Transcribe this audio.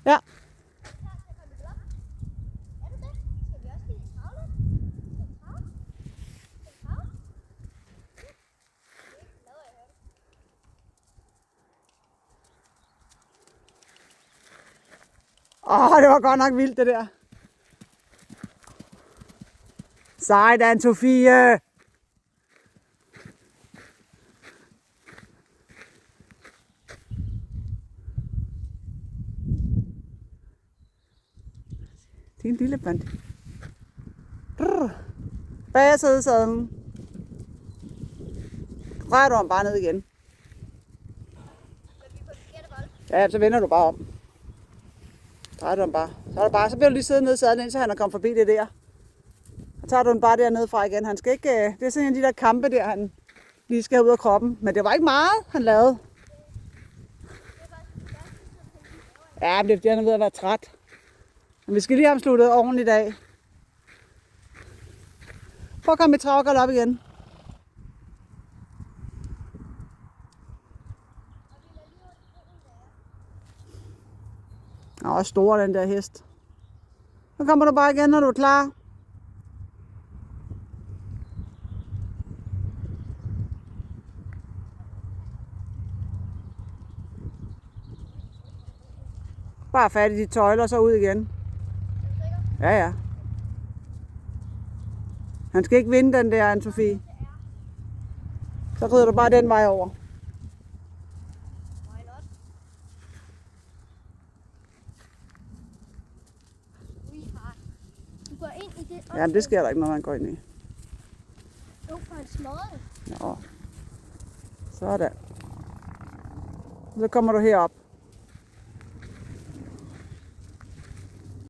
Ja. Det var godt nok vildt det der. Sådan, Sofie. Din lille band. Bag sædesadlen. Rør du ham bare ned igen. Ja, så vender du bare om. Drejer du ham bare. Så bliver du lige siddende ned i sadlen, indtil han er kommet forbi det der. Så tager du den bare dernede fra igen. Han skal ikke, det er sådan en af de der kampe der, han lige skal ud af kroppen. Men det var ikke meget, han lavede. Ja, men det er fordi, han er ved at være træt. Men vi skal lige have ham sluttet ordentligt af. Prøv at komme i travgalt op igen. Den er også stor, den der hest. Så kommer du bare igen, når du er klar. Bare fat i de tøjler, så ud igen. Ja. Han skal ikke vinde den der, Anne-Sophie. Så rider du bare den vej over. Jamen, det sker der ikke, når man går ind i. Jo, for en småde. Nå. Sådan. Så kommer du herop.